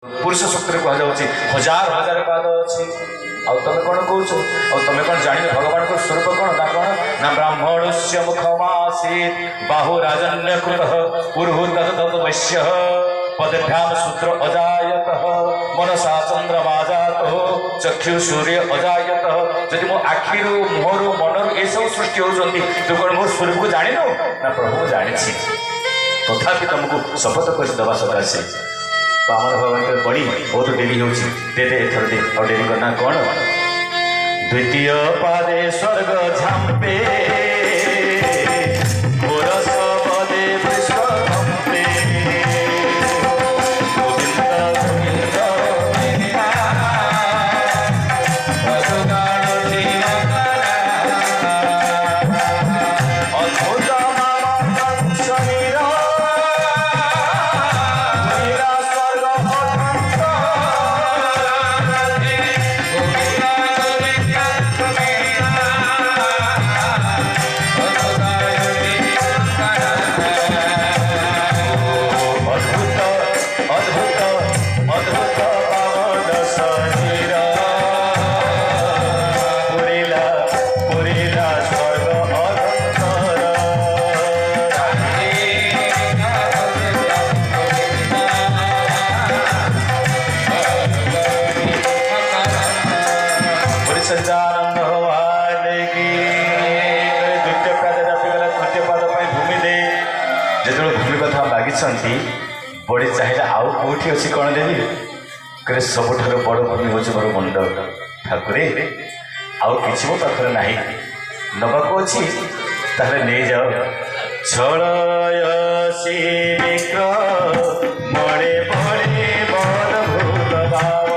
पुरुष सूत्र कहुच्छे हजार हजार पाद अच्छी आमे कौन कौच आमे कौन जान भगवान को स्वरूप कौन ना कौन ना ब्राह्मण से मुखमासीत बाहु राजन्य कृत पुरुहु तद वैश्य पदभ्याम सूत्र अजायत मनसा चंद्रमाजात चक्षु सूर्य अजायत जदि मो आखि मुहर मनर ये सब सृष्टि होती तू कौन मो स्वरूप को जान ना प्रभु जानी तथापि तुमको शपथ कर दवा सकाशे बामन भगवान बड़ी बहुत डेरी हो एथर दे और डेरी करना कौन द्वितीय पादे स्वर्ग झांपे बड़ी चाहिए आउ कौटी अच्छी कौन देवी कहे सबुठ बड़ भूमि हूँ मोर मुंड ठाकुरे आउ कि मो पाखे ना नवाक अच्छी ताहले नहीं जाओ छलयसी मणे बड़े बदभूत भावन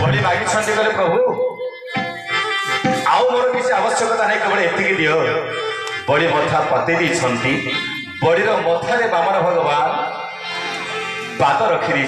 बड़ी मागिछन्ति गले प्रभु आउ मोर किसी आवश्यकता नहीं केवल एतिकी दियो बड़ी मथा पते दी बड़ीर मथारे बामन भगवान पाद रखी दी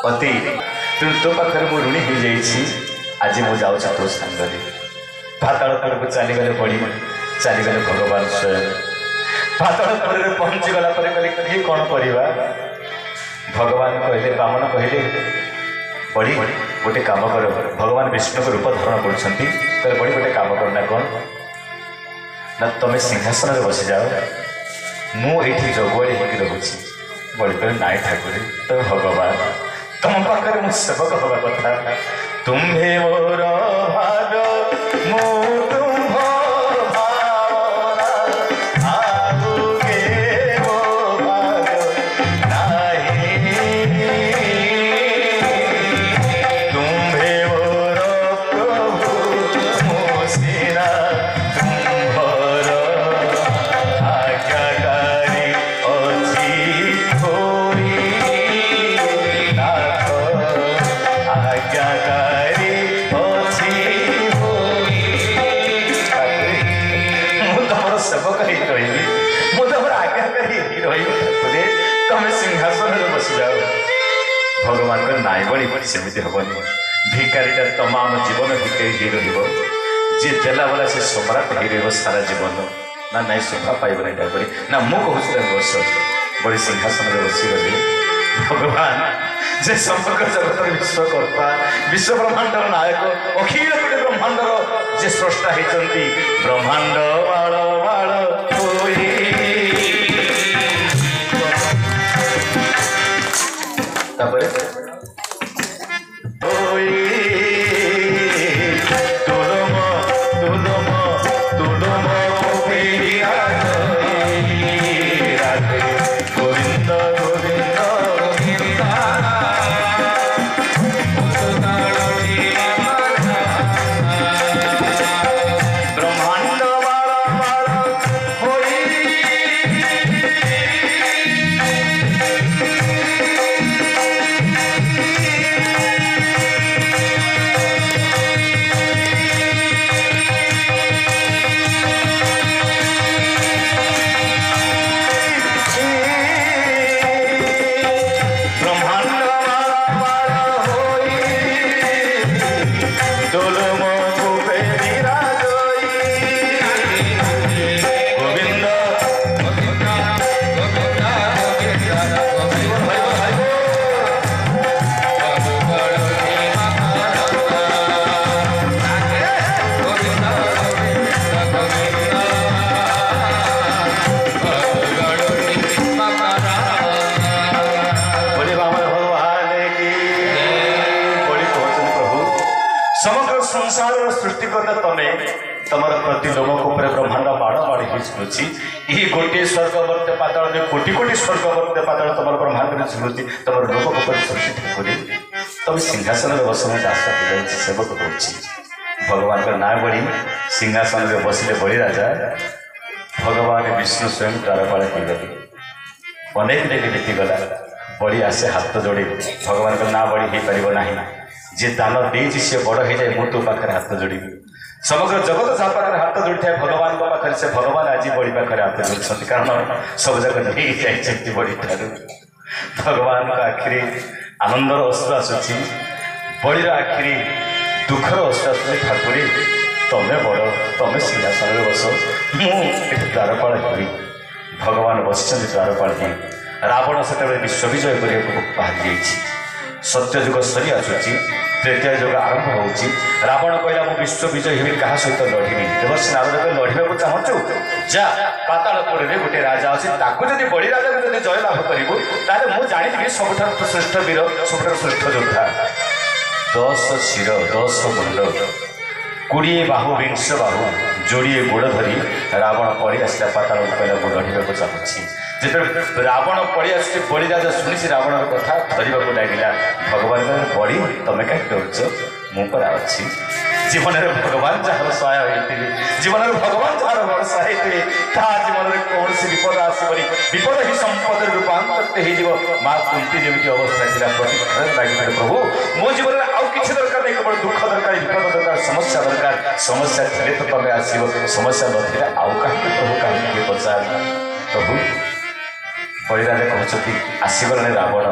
अति तेणु तो पाखे मु ऋणी हो जाइए आज मुझे जाऊँ तो सांगे पाताल पुर को चलीगले पड़ी चलीगले भगवान स्वयं पाताल पुर पहुँचीगला कहले कौन करवा भगवान कहले बामन कहले बड़ी गोटे काम कर भगवान विष्णु को रूप धारण कर बड़ी गोटे काम करना कौन ना तुम सिंहासन में बसी जाओ मुझे जगुआड़ी होकर रोचे बड़ी कह नाई ठाकुर तुम भगवान तुम पाखे मु सेवक हवा कथा तुम्हें मोर भाग भगवान का नाई बड़ी सेमती हेनी भिकारीटा तमाम जीवन भिकारी रही जी देला वाला से सम्राट ही रही सारा जीवन ना नहीं सुखा पाइब नहीं ताकि ना मु कहूँ बस बड़ी सिंहासन में बसी गली भगवान जे समग्र जगत विश्वकर्ता विश्व ब्रह्मांड नायक अखिल कोटि ब्रह्मांड जे स्रष्टा होती ब्रह्मांड बाल बाल संसार सृष्टिकर्ता तमें तमर प्रति लोक ब्रह्मांड बाड़ बाड़ी झुलुची ये गोटे स्वर्गवर्त पाताल में कोटि कोटि स्वर्गवर्त पाताल तमर ब्रह्मांड में झुलुची तमर लोक सृष्टि ठाकुरी तुम सिंहासन में बस दास सेवक हो भगवान का ना बड़ी सिंहासन में बसिले बड़ी राजा भगवान विष्णु स्वयं द्वारपाल गले अनेक दिन बीतीगला बड़ी आसे हाथ जोड़ी भगवान का ना बड़ी हो पार ना जे दान देती सी बड़ हो जाए मु तो पाखे हाथ जोड़ी समग्र जगत जहाँ पाखे हाथ जोड़ी था भगवान पाखे से भगवान आज बड़ी पाखे हाथ जोड़ी कारण सब जगह नहीं जाती बड़ी ठार भगवान का आखिरी आनंदर अश्रु आसूसी बड़ीर आखिरी दुखर अश्रु आसूसी ठाकुरी तमें बड़ तमें सिंहासन में बस मुझे द्वारपाल करी भगवान बस द्वारपाल ही रावण से विश्व विजय करने बाहरी सत्यजुग सरी आसूची तृतीय जुग आरंभ होची रावण कहला मु विश्व विजय हेबी कहा सहित लड़िबी देवर्षि नारद लड़िबा को चाहछु जा पातालपुर रे गोटे राजा अछि ताकू जदि बड़ी राजा को जदि जय लाभ करिबो ताले मु जानिबी सबठार श्रेष्ठ वीर सबठार श्रेष्ठ योद्धा 10 शिर 10 मुंड 20 बाहु 20 बाहु जोड़िए गोड़ धरी रावण पड़ी आसला पाताल कहला मु लड़िबा को चाहछि जिते रावण पड़ी आस बड़ी राजा शुणी रावण कथा धरने को लगे भगवान बड़ी तुम्हें कहीं डरच मुझे अच्छी जीवन में भगवान जार सहाय होती जीवन में भगवान जार भरसा होते जीवन में कौन सी विपद आसबनी विपद ही संपद रूपांतरित हो माँ कुंती जमी अवस्था थी प्रति लगे प्रभु मो जीवन में आउ कि दरकार नहीं केवल दुख दरकार विपद दरकार समस्या थे तो तुम्हें आसो समस्या नथिले आउ कहीं प्रभु कहीं पचार प्रभु बड़ी राजा कहते आसगले रावण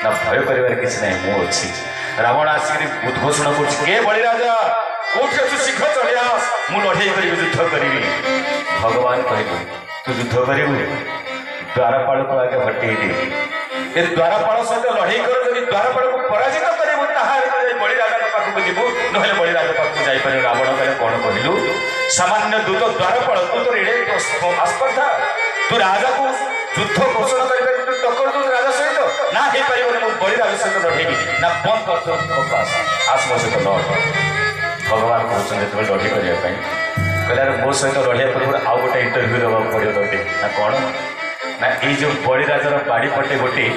ना भय कर किसी ना मुझे रावण आसिक उद्घोषणा कर बड़ी राजा कौटे अच्छु शीघ्र चढ़ आस मु लड़े कर युद्ध करी भगवान कहले तू युद्ध करू द्वारपाल को आगे हटे दे द्वारपाल सहित लड़े कर द्वारपाल को पराजित करू बड़ी राजा पाखक जीवु ना बड़ी राजा पाखक जापर रावण कहले कौन कहलु सामान्य दूत द्वारपाल तू तो एड़े आस्पर्धा तू राजा को युद्ध घोषणा कर टक्कर दू राजा सहित ना हो पार बड़ी राजा सहित लड़ेबी ना बंद कर आस मो सहित लड़ भगवान कहते जो लड़े करने कहला मो सहित लड़िया पूर्व आउ गोटे इंटरव्यू देवा पड़ो तोते ना कौन ना ये जो बड़ी राजार बाड़ी पटे गोटे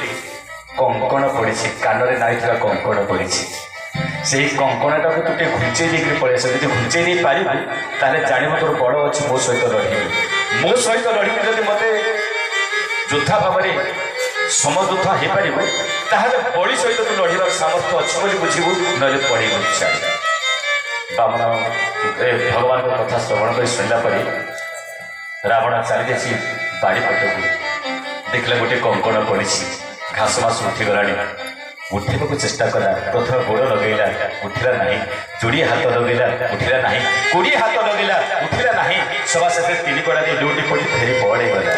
कंकण पड़ी कान में नाई कंकण पड़ी से कंकणटा को तू घुंचे देकर पड़े आस जो घुंचे नहीं पारे जानव तोर बड़ अच्छी मो सहित लड़े मो सहित लड़ी जब मत योद्धा भाव में समयोद्धा हो पार बड़ी सहित तू लड़ार सामर्थ्य अच्छे बोली बुझू ना पढ़े इच्छा बामन भगवान को कथा श्रवण कर शुणला रावण चली जाए बाड़ी पट को देखला गोटे कंकण पड़ी घास मास उठीगला उठेबा चेष्टा कला प्रथम गोड़ लगेला उठिला नहीं जोड़ी हाथ लगेला उठिला नहीं कोड़े हाथ लगेला उठिला नहीं सभा से तीन कड़ा लुटी पड़ी फेरी पड़े गला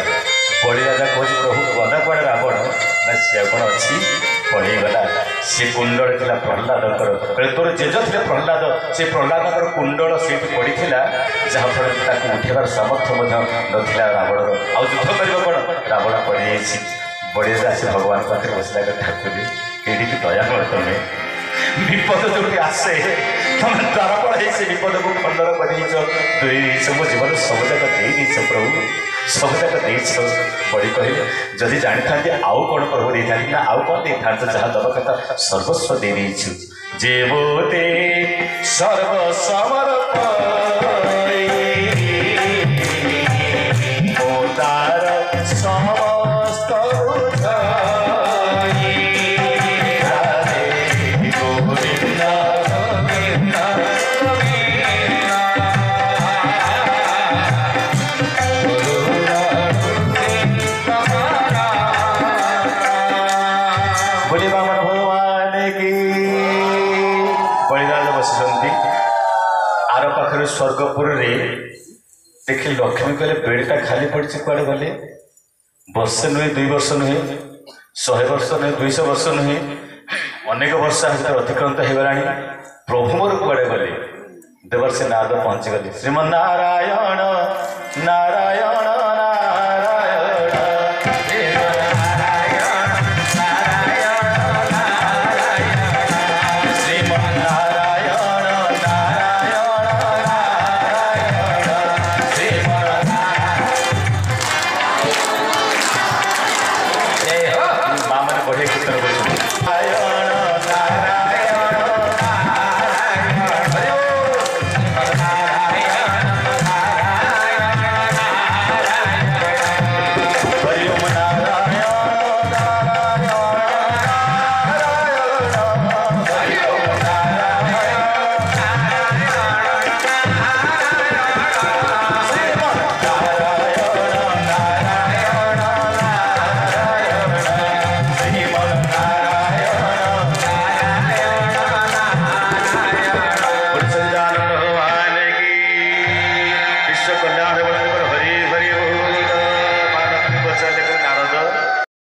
बड़ी राजा कह प्रभु गदा कड़े रावण ना सी कौन अच्छी पड़े गला सी कुंडल था प्रहलाद तोर जेज थे प्रहलाद से प्रहलाद कुंडल से पड़ी जहाँफल उठेबार सामर्थ्य नाला रावण आउ युद्ध कर कौन रावण पड़ जाए बड़ी राजा से भगवान पाखे बसला ठाकुर ये दया कर तुम्हें विपद जो आसे तुम द्वार पढ़े से विपद को खंडन कर मो जीवन सब जाक दे प्रभु सब जाक दे बड़ी कहे जदि जानी था आउ कौन प्रभु दे था ना आउ कौन दे था जहाँ दब कथा सर्वस्व दे देछु जेबोते सर्वसमर्प मोदार समस्त स्वर्गपुर रे देखिए लक्ष्मी कहले बेड़टा खाली पड़ी कड़े गले वर्षे नुहे 2 वर्ष नुहे 100 वर्ष नुहे 200 वर्ष नुहे अनेक वर्ष अतिक्रांत हो गला प्रभु मोर कड़े गले देवर्षि नारद पहुंची गले श्रीमन नारायण ना